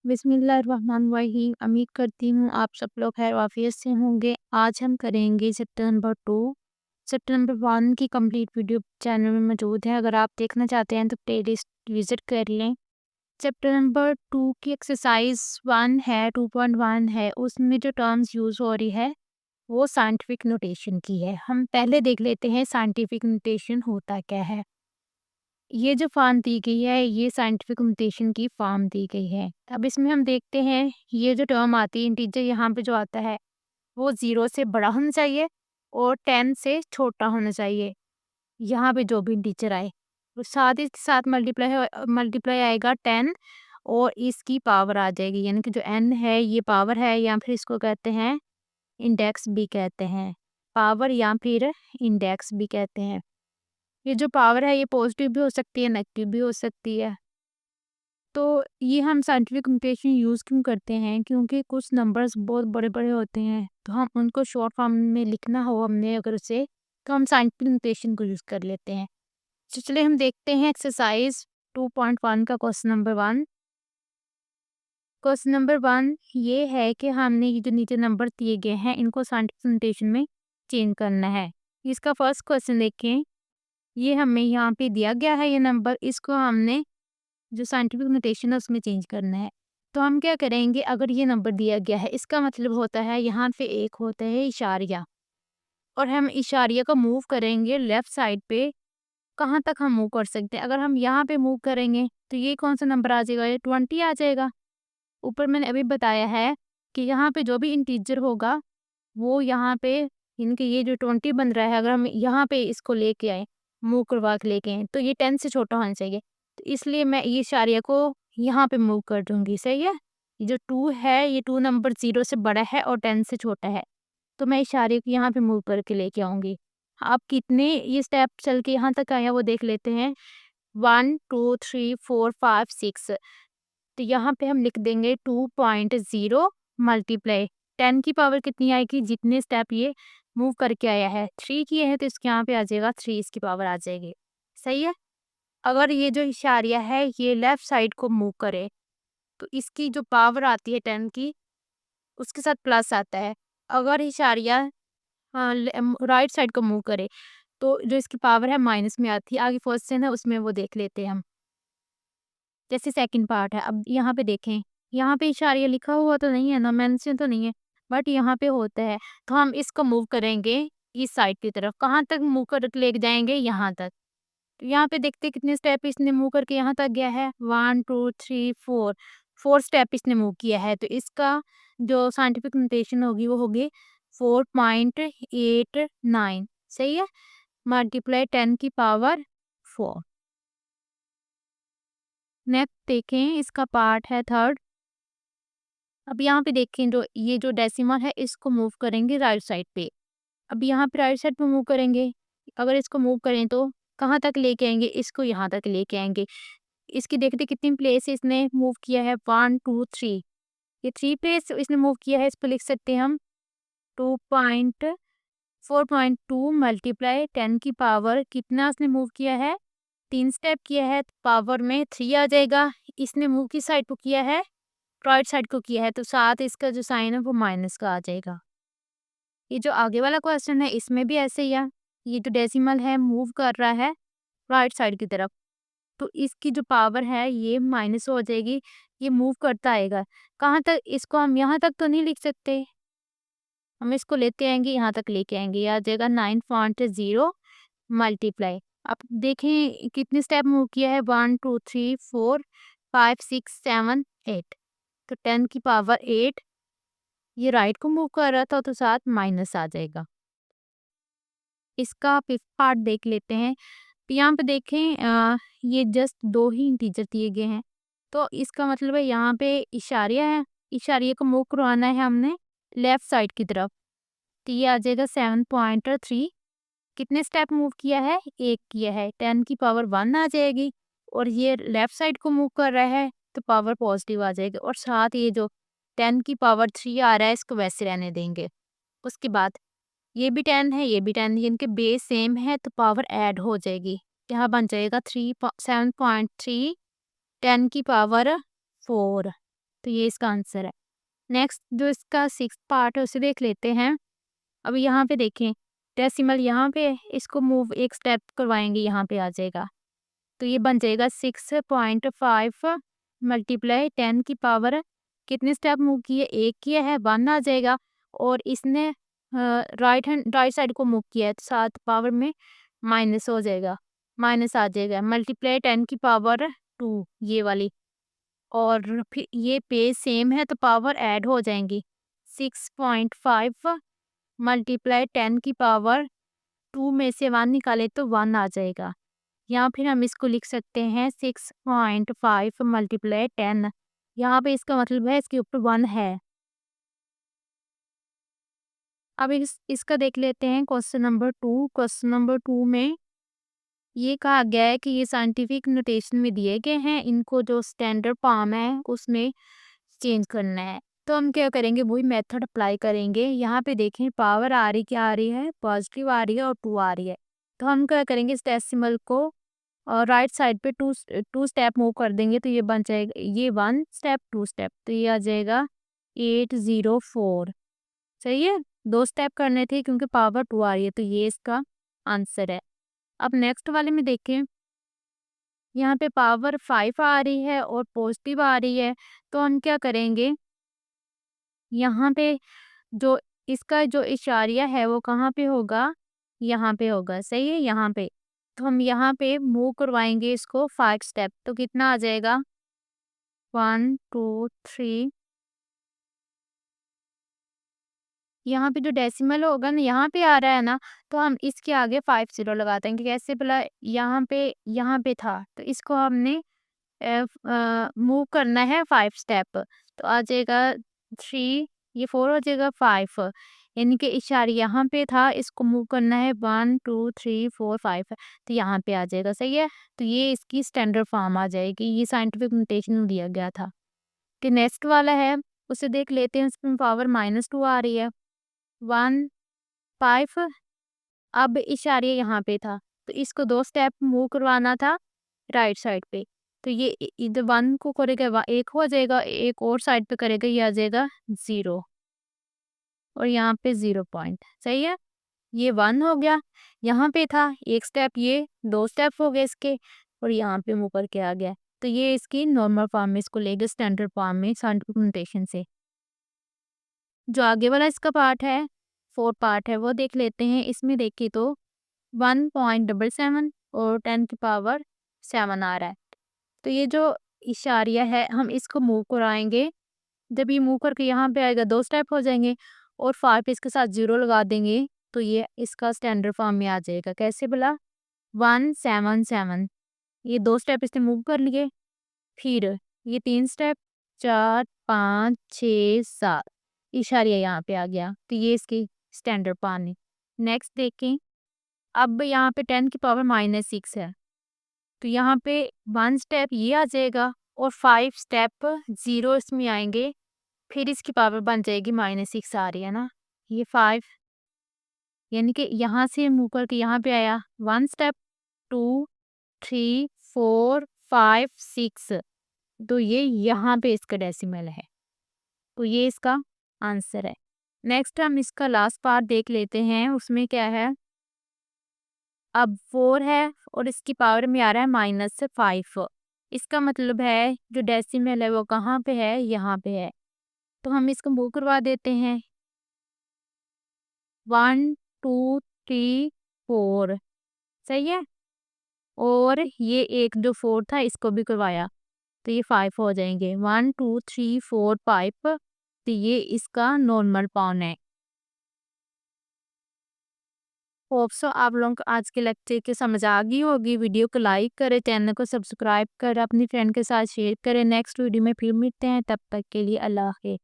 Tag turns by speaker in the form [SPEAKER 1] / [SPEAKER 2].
[SPEAKER 1] बिस्मिल्लाहिर्रहमानिर्रहीम। उम्मीद करती हूँ आप सब लोग खैर वाफियत से होंगे। आज हम करेंगे चैप्टर नंबर 2। चैप्टर नंबर 1 की कंप्लीट वीडियो चैनल में मौजूद है। अगर आप देखना चाहते हैं तो प्लेलिस्ट विजिट कर लें। चैप्टर नंबर 2 की एक्सरसाइज 1 है, 2.1 है। उसमें जो टर्म्स यूज़ हो रही है वो साइंटिफिक नोटेशन की है। हम पहले देख लेते हैं साइंटिफिक नोटेशन होता क्या है। ये जो फॉर्म दी गई है ये साइंटिफिक नोटेशन की फॉर्म दी गई है। अब इसमें हम देखते हैं ये जो टर्म आती है इंटीजर यहाँ पे जो आता है वो 0 से बड़ा होना चाहिए और 10 से छोटा होना चाहिए। यहाँ पे जो भी इंटीजर आए तो साथ ही साथ मल्टीप्लाई आएगा 10 और इसकी पावर आ जाएगी, यानी कि जो n है ये पावर है या फिर इसको कहते हैं इंडेक्स भी कहते हैं। पावर या फिर इंडेक्स भी कहते हैं। ये जो पावर है ये पॉजिटिव भी हो सकती है, नेगेटिव भी हो सकती है। तो ये हम साइंटिफिक नोटेशन यूज़ क्यों करते हैं, क्योंकि कुछ नंबर्स बहुत बड़े-बड़े होते हैं तो हम उनको शॉर्ट फॉर्म में लिखना हो हमने अगर उसे, तो हम साइंटिफिक नोटेशन को यूज़ कर लेते हैं। तो चलिए हम देखते हैं एक्सरसाइज 2.1 का क्वेश्चन नंबर 1। क्वेश्चन नंबर 1 ये है कि हमने ये जो नीचे नंबर दिए गए हैं इनको साइंटिफिक नोटेशन में चेंज करना है। इसका फर्स्ट क्वेश्चन देखें, ये हमें यहाँ पे दिया गया है ये नंबर, इसको हमने जो साइंटिफिक नोटेशन है उसमें चेंज करना है। तो हम क्या करेंगे, अगर ये नंबर दिया गया है इसका मतलब होता है यहाँ पे एक होता है इशारिया और हम इशारिया को मूव करेंगे लेफ्ट साइड पे। कहाँ तक हम मूव कर सकते हैं, अगर हम यहाँ पे मूव करेंगे तो ये कौन सा नंबर आ जाएगा, ये 20 आ जाएगा। ऊपर मैंने अभी बताया है कि यहाँ पे जो भी इंटीजर होगा वो यहाँ पे इनके ये जो 20 बन रहा है अगर हम यहाँ पे इसको लेके आए, मूव करवा के लेके आए तो ये 10 से छोटा होना चाहिए। तो इसलिए मैं ये इशारिया को यहाँ पे मूव कर दूंगी, सही है। ये जो 2 है ये 2 नंबर 0 से बड़ा है और 10 से छोटा है, तो मैं इशारे को यहाँ पे मूव करके लेके आऊंगी। आप कितने ये स्टेप चल के यहाँ तक आए हैं वो देख लेते हैं। 1 2 3 4 5 6। तो यहाँ पे हम लिख देंगे 2.0 मल्टीप्लाई 10 की पावर कितनी आएगी, जितने स्टेप ये मूव करके आया है 3 किए हैं तो इसके यहाँ पे आ जाएगा 3, इसकी पावर आ जाएगी, सही है। अगर ये जो इशारिया है ये लेफ्ट साइड को मूव करे तो इसकी जो पावर आती है 10 की उसके साथ प्लस आता है। अगर इशारिया राइट साइड को मूव करे तो जो इसकी पावर है माइनस में आती है। आगे क्वेश्चन है उसमें वो देख लेते हैं हम। जैसे सेकंड पार्ट है, अब यहाँ पे देखें, यहाँ पे इशारिया लिखा हुआ तो नहीं है ना, मेंशन तो नहीं है, बट यहाँ पे होता है। तो हम इसको मूव करेंगे इस साइड की तरफ। कहाँ तक मूव कर लेके जाएंगे, यहाँ तक। तो यहाँ पे देखते कितने स्टेप इसने मूव करके यहाँ तक गया है, 1 2 3 4, 4 स्टेप इसने मूव किया है। तो इसका जो साइंटिफिक नोटेशन होगी वो होगी 4.89, सही है। मल्टीप्लाई 10 की पावर 4। नेक्स्ट देखें, इसका पार्ट है थर्ड। अब यहाँ पे देखें जो ये जो डेसिमल है इसको मूव करेंगे राइट साइड पे। अब यहाँ पे राइट साइड पे मूव करेंगे, अगर इसको मूव करें तो कहाँ तक लेके आएंगे, इसको यहाँ तक लेके आएंगे। इसकी देखते कितनी प्लेस इसने मूव किया है, 1 2 3। ये 3 प्लेस इसने मूव किया है, इस पर लिख सकते हैं हम 4.2 मल्टीप्लाई 10 की पावर कितना इसने मूव किया है, 3 स्टेप किया है तो पावर में 3 आ जाएगा। इसने मूव किस साइड को किया है, राइट साइड को किया है, तो साथ इसका जो साइन है वो माइनस का आ जाएगा। ये जो आगे वाला क्वेश्चन है इसमें भी ऐसे ही है। ये जो डेसिमल है मूव कर रहा है राइट साइड की तरफ, तो इसकी जो पावर है ये माइनस हो जाएगी, ये मूव करता आएगा। कहाँ तक, इसको हम यहाँ तक तो नहीं लिख सकते, हम इसको लेते आएंगे यहाँ तक लेके आएंगे, ये आ जाएगा 9.0 मल्टीप्लाई। अब देखें कितने स्टेप मूव किया है, 1 2 3 4 5 6 7 8। तो 10 की पावर 8, ये राइट को मूव कर रहा था तो साथ माइनस आ जाएगा। इसका फिफ्थ पार्ट देख लेते हैं। यहाँ पे देखें ये जस्ट 2 ही इंटीजर दिए गए हैं, तो इसका मतलब है यहाँ पे इशारिया है, इशारिया को मूव करवाना है हमने लेफ्ट साइड की तरफ। तो ये आ जाएगा 7.3। कितने स्टेप मूव किया है, एक किया है, 10 की पावर 1 आ जाएगी और ये लेफ्ट साइड को मूव कर रहा है तो पावर पॉजिटिव आ जाएगी और साथ ये जो 10 की पावर 3 आ रहा है इसको वैसे रहने देंगे। उसके बाद ये भी 10 है, ये भी 10 है, इनके बेस सेम है तो पावर ऐड हो जाएगी। यहाँ बन जाएगा 7.3 10 की पावर 4। तो ये इसका आंसर है। नेक्स्ट जो इसका 6th पार्ट है उसे देख लेते हैं। अब यहाँ पे देखें डेसिमल यहाँ पे है, इसको मूव एक स्टेप करवाएंगे, यहाँ पे आ जाएगा। तो ये बन जाएगा 6.5 मल्टीप्लाई 10 की पावर कितने स्टेप मूव किए, एक किया है, 1 आ जाएगा। और इसने राइट साइड को मूव किया है तो 7 पावर में माइनस हो जाएगा, माइनस आ जाएगा। मल्टीप्लाई 10 की पावर 2 ये वाली, और फिर ये पेज सेम है तो पावर ऐड हो जाएंगी। 6.5 मल्टीप्लाई 10 की पावर 2 में से 1 निकाले तो 1 आ जाएगा। या फिर हम इसको लिख सकते हैं 6.5 मल्टीप्लाई 10। यहाँ पे इसका मतलब है इसके ऊपर 1 है। अब इसका देख लेते हैं क्वेश्चन नंबर 2। क्वेश्चन नंबर 2 में ये कहा गया है कि ये साइंटिफिक नोटेशन में दिए गए हैं, इनको जो स्टैंडर्ड फॉर्म है उसमें चेंज करना है। तो हम क्या करेंगे, वही मेथड अप्लाई करेंगे। यहाँ पे देखें पावर आ रही क्या आ रही है, पॉजिटिव आ रही है और 2 आ रही है। तो हम क्या करेंगे, इस डेसिमल को और राइट साइड पे टू स्टेप मूव कर देंगे तो ये बन जाएगा, ये 1 स्टेप 2 स्टेप, तो ये आ जाएगा 804। सही है, 2 स्टेप करने थे क्योंकि पावर 2 आ रही है, तो ये इसका आंसर है। अब नेक्स्ट वाले में देखें, यहाँ पे पावर 5 आ रही है और पॉजिटिव आ रही है। तो हम क्या करेंगे, यहाँ पे जो इसका जो इशारिया है वो कहाँ पे होगा, यहाँ पे होगा। सही है, यहाँ पे। तो हम यहाँ पे मूव करवाएंगे इसको 5 स्टेप, तो कितना आ जाएगा 1 2 3। यहाँ पे जो डेसिमल होगा ना, यहाँ पे आ रहा है ना, तो हम इसके आगे 5 0 लगा देंगे। कैसे, भला यहाँ पे था तो इसको हमने मूव करना है 5 स्टेप, तो आ जाएगा 3, ये 4 हो जाएगा 5। यानी कि इशारा यहाँ पे था, इसको मूव करना है 1 2 3 4 5, तो यहाँ पे आ जाएगा। सही है, तो ये इसकी स्टैंडर्ड फॉर्म आ जाएगी। ये साइंटिफिक नोटेशन दिया गया था। कि नेक्स्ट वाला है उसे देख लेते हैं। इसमें पावर -2 आ रही है, 1 5। अब इशारे यहाँ पे था तो इसको 2 स्टेप मूव करवाना था राइट साइड पे, तो ये इधर 1 को करेगा 1 हो जाएगा, एक और साइड पे करेगा ये आ जाएगा 0, और यहाँ पे 0 पॉइंट। सही है, ये 1 हो गया, यहाँ पे था 1 स्टेप, ये 2 स्टेप हो गए इसके, और यहाँ पे मुँह करके आ गया। तो ये इसकी नॉर्मल फॉर्म में इसको ले गए स्टैंडर्ड फॉर्म में साइंटिफिक नोटेशन से। जो आगे वाला इसका पार्ट है, 4th पार्ट है, वो देख लेते हैं। इसमें देखिए तो 1.77 और 10 की पावर 7 आ रहा है। तो ये जो इशारिया है हम इसको मूव कराएंगे। जब ये मूव करके यहाँ पे आएगा 2 स्टेप हो जाएंगे, और 5 इसके साथ 0 लगा देंगे तो ये इसका स्टैंडर्ड फॉर्म में आ जाएगा। कैसे भला, 177, ये 2 स्टेप इसने मूव कर लिए, फिर ये 3 स्टेप 4 5 6 7, इशारिया यहाँ पे आ गया, तो ये इसकी स्टैंडर्ड फॉर्म है। नेक्स्ट देखें, अब यहाँ पे 10 की पावर -6 है, तो यहाँ पे 1 स्टेप ये आ जाएगा और 5 स्टेप 0 इसमें आएंगे, फिर इसकी पावर बन जाएगी -6 आ रही है ना, ये 5, यानी कि यहाँ से मूव करके यहाँ पे आया 1 स्टेप 2 3 4 5 6, तो ये यहाँ पे इसका डेसिमल है, तो ये इसका आंसर है। नेक्स्ट हम इसका लास्ट पार्ट देख लेते हैं। उसमें क्या है, अब 4 है और इसकी पावर में आ रहा है -5। इसका मतलब है जो डेसिमल है वो कहाँ पे है, यहाँ पे है। तो हम इसको मूव करवा देते हैं 1 2 3 4। सही है, और ये एक जो 4 था इसको भी करवाया तो ये 5 हो जाएंगे, 1 2 3 4 5, तो ये इसका नॉर्मल फॉर्म है। होप सो आप लोगों को आज के लेक्चर की समझ आ गई होगी। वीडियो को लाइक करें, चैनल को सब्सक्राइब करें, अपनी फ्रेंड के साथ शेयर करें। नेक्स्ट वीडियो में फिर मिलते हैं, तब तक के लिए अल्लाह हाफ़िज़।